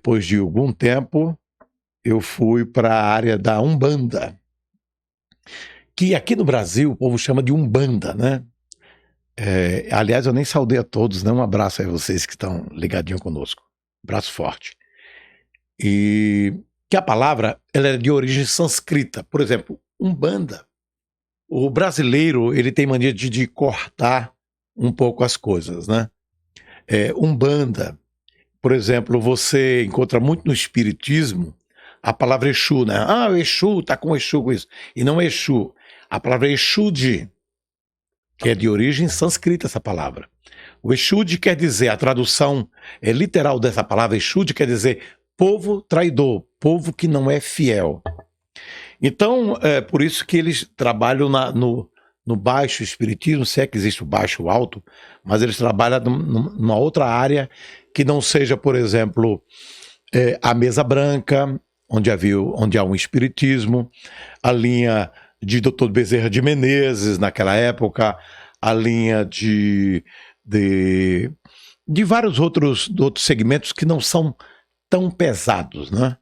depois de algum tempo, eu fui para a área da Umbanda, que aqui no Brasil o povo chama de Umbanda, né? Aliás, eu nem saudei a todos, né? Um abraço a vocês que estão ligadinhos conosco. Abraço forte. E que a palavra ela é de origem sânscrita. Por exemplo, Umbanda. O brasileiro ele tem mania de cortar um pouco as coisas, né? Umbanda, por exemplo, você encontra muito no espiritismo a palavra Exu, né? Ah, o Exu, tá com Exu com isso. E não é Exu. A palavra é Exude, que é de origem sânscrita essa palavra. O Exude quer dizer, a tradução literal dessa palavra Exude quer dizer povo traidor, povo que não é fiel. Então, é por isso que eles trabalham no baixo espiritismo, se é que existe o baixo e o alto, mas eles trabalham numa outra área que não seja, por exemplo, a mesa branca, onde há um espiritismo, a linha de Dr. Bezerra de Menezes, naquela época, a linha de vários outros segmentos que não são tão pesados, né?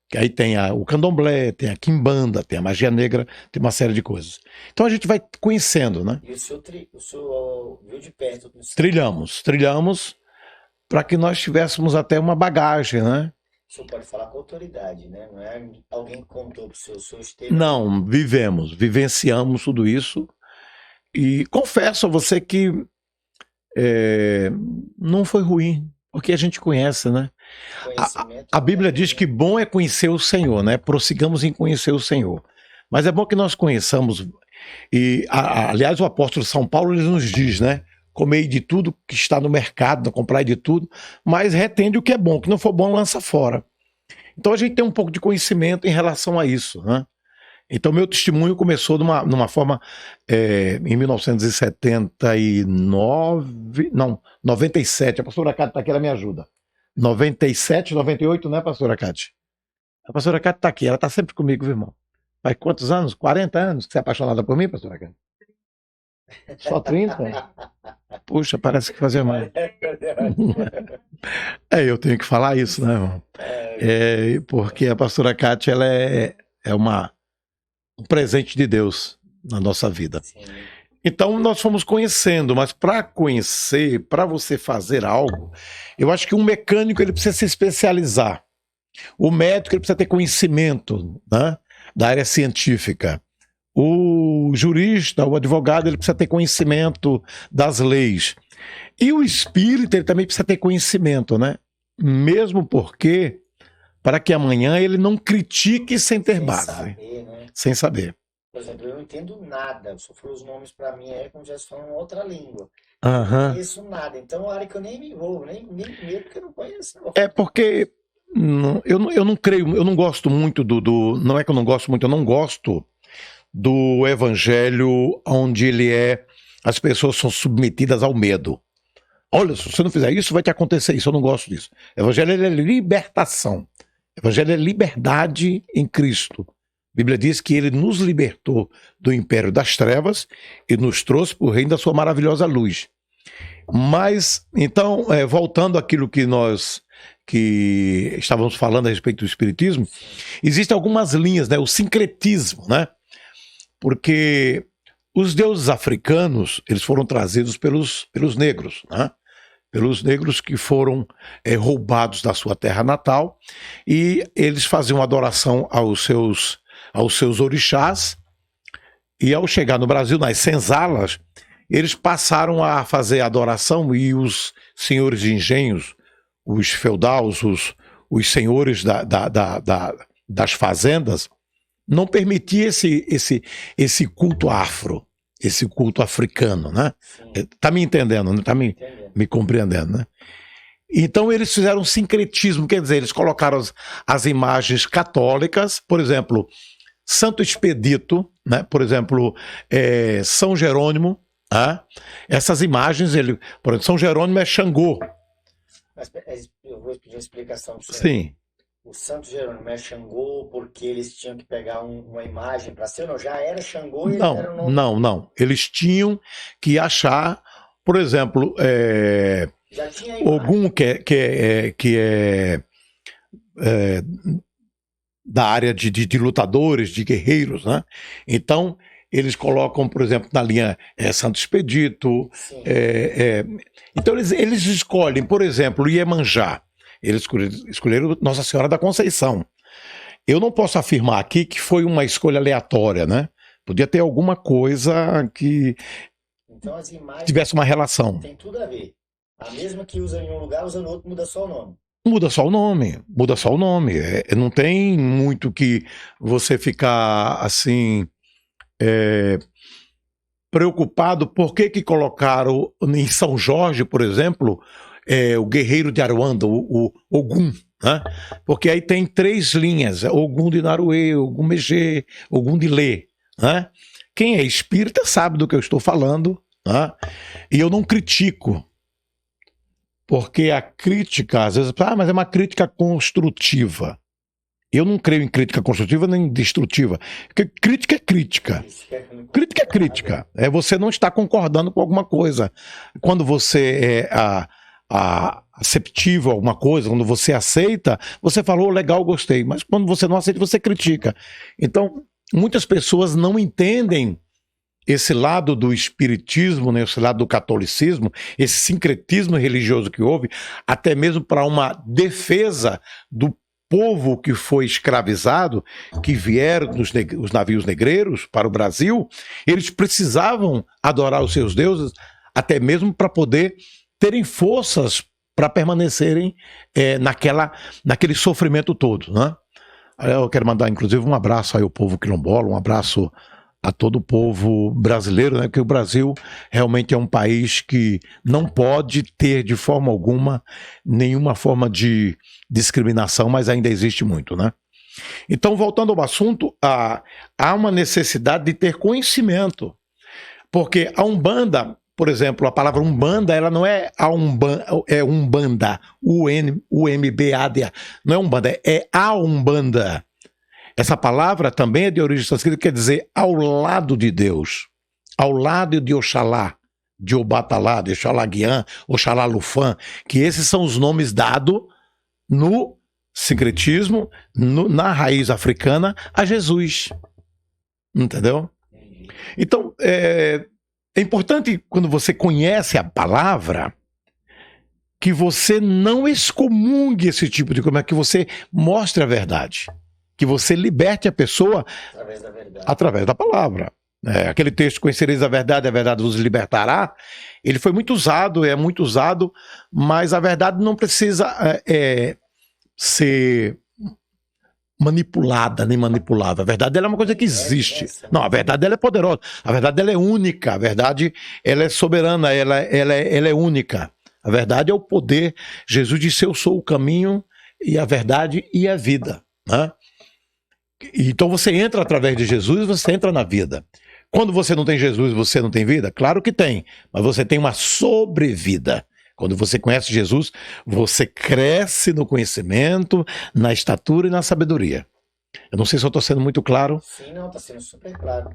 Que aí tem o candomblé, tem a quimbanda, tem a magia negra, tem uma série de coisas. Então a gente vai conhecendo, né? E o senhor viu de perto? Trilhamos para que nós tivéssemos até uma bagagem, né? O senhor pode falar com autoridade, né? Não é alguém que contou para o senhor esteve. Não, vivenciamos tudo isso. E confesso a você que não foi ruim, porque a gente conhece, né? A Bíblia diz que bom é conhecer o Senhor, né? Prossigamos em conhecer o Senhor. Mas é bom que nós conheçamos. E, aliás, o apóstolo São Paulo ele nos diz, né? Comei de tudo que está no mercado, comprai de tudo, mas retende o que é bom, o que não for bom, lança fora. Então a gente tem um pouco de conhecimento em relação a isso, né? Então meu testemunho começou numa forma, em 1979, não, 97, a pastora Cátia está aqui, ela me ajuda. 97, 98, né, pastora Cátia? A pastora Cátia está aqui, ela está sempre comigo, viu, irmão? Faz quantos anos? 40 anos que você é apaixonada por mim, pastora Cátia? Só 30? Puxa, parece que fazia mais. Eu tenho que falar isso, né, irmão? Porque a pastora Cátia, ela é um presente de Deus na nossa vida. Sim. Então nós fomos conhecendo, mas para conhecer, para você fazer algo, eu acho que um mecânico ele precisa se especializar. O médico ele precisa ter conhecimento, né, da área científica. O jurista, o advogado, ele precisa ter conhecimento das leis. E o espírita ele também precisa ter conhecimento, né? Mesmo porque para que amanhã ele não critique sem ter base. Saber, né? Sem saber. Por exemplo, eu não entendo nada. Só falou os nomes para mim como já se falam outra língua. Uhum. Eu não conheço nada. Então, é uma área que eu nem me envolvo, nem primeiro porque eu não conheço. Porque eu não creio, eu não gosto muito não é que eu não gosto muito, eu não gosto do evangelho onde as pessoas são submetidas ao medo. Olha, se você não fizer isso, vai te acontecer isso. Eu não gosto disso. O evangelho é libertação. O evangelho é liberdade em Cristo. A Bíblia diz que ele nos libertou do império das trevas e nos trouxe para o reino da sua maravilhosa luz. Mas, então, voltando àquilo que estávamos falando a respeito do espiritismo, existem algumas linhas, né? O sincretismo, né? Porque os deuses africanos, eles foram trazidos pelos negros, né? Pelos negros que foram roubados da sua terra natal, e eles faziam adoração aos seus orixás, e ao chegar no Brasil, nas senzalas, eles passaram a fazer adoração, e os senhores de engenhos, os feudais, os senhores das fazendas, não permitiam esse culto afro, esse culto africano, né? Tá me entendendo, né? Tá me compreendendo, né? Então eles fizeram um sincretismo, quer dizer, eles colocaram as imagens católicas, por exemplo, Santo Expedito, né? Por exemplo, São Jerônimo, essas imagens, por exemplo, São Jerônimo é Xangô. Mas eu vou pedir uma explicação para o senhor. Sim. O Santo Jerônimo é Xangô porque eles tinham que pegar uma imagem para ser, ou não? Já era Xangô e não, era o nome? Não. Eles tinham que achar, por exemplo, já tinha Ogum, que é da área de lutadores, de guerreiros, né? Então, eles colocam, por exemplo, na linha Santo Expedito. Então, eles escolhem, por exemplo, Iemanjá. Eles escolheram Nossa Senhora da Conceição. Eu não posso afirmar aqui que foi uma escolha aleatória, né? Podia ter alguma coisa que Então, as imagens tivesse uma relação. tem tudo a ver. A mesma que usa em um lugar, usa no outro, muda só o nome. Muda só o nome, muda só o nome. Não tem muito que você ficar assim preocupado. Por que colocaram em São Jorge, por exemplo, o guerreiro de Aruanda, o Ogum, né? Porque aí tem 3 linhas: Ogum de Naruê, Ogum Megê, Ogum de Lê, né? Quem é espírita sabe do que eu estou falando, né? E eu não critico. Porque a crítica, às vezes, mas é uma crítica construtiva. Eu não creio em crítica construtiva nem destrutiva. Porque crítica é crítica. Crítica é crítica. Você não está concordando com alguma coisa. Quando você é aceptivo a alguma coisa, quando você aceita, você falou legal, gostei. Mas quando você não aceita, você critica. Então, muitas pessoas não entendem esse lado do espiritismo, né, esse lado do catolicismo, esse sincretismo religioso que houve, até mesmo para uma defesa do povo que foi escravizado, que vieram os navios negreiros para o Brasil. Eles precisavam adorar os seus deuses, até mesmo para poder terem forças para permanecerem naquele sofrimento todo, né? Eu quero mandar, inclusive, um abraço aí ao povo quilombola, um abraço a todo o povo brasileiro, né? Porque o Brasil realmente é um país que não pode ter de forma alguma nenhuma forma de discriminação, mas ainda existe muito, né? Então, voltando ao assunto, há uma necessidade de ter conhecimento, porque a Umbanda, por exemplo, a palavra Umbanda, ela não é a Umbanda, é Umbanda, U-M-B-A-D-A, não é Umbanda, é a Umbanda. Essa palavra também é de origem sânscrita, quer dizer ao lado de Deus, ao lado de Oxalá, de Obatalá, de Oxalaguian, Oxalá Lufan, que esses são os nomes dados no sincretismo, na raiz africana, a Jesus. Entendeu? Então, é importante, quando você conhece a palavra, que você não excomungue esse tipo de coisa, que você mostre a verdade. Que você liberte a pessoa através da palavra. Aquele texto, conhecereis a verdade vos libertará, ele foi muito usado, é muito usado, mas a verdade não precisa ser manipulada nem manipulável. A verdade ela é uma coisa que existe. Não, a verdade ela é poderosa, a verdade ela é única, a verdade ela é soberana, ela é única. A verdade é o poder. Jesus disse: eu sou o caminho e a verdade e a vida, né? Então você entra através de Jesus, você entra na vida. Quando você não tem Jesus, você não tem vida? Claro que tem, mas você tem uma sobrevida. Quando você conhece Jesus, você cresce no conhecimento, na estatura e na sabedoria. Eu não sei se eu estou sendo muito claro. Sim, não, está sendo super claro.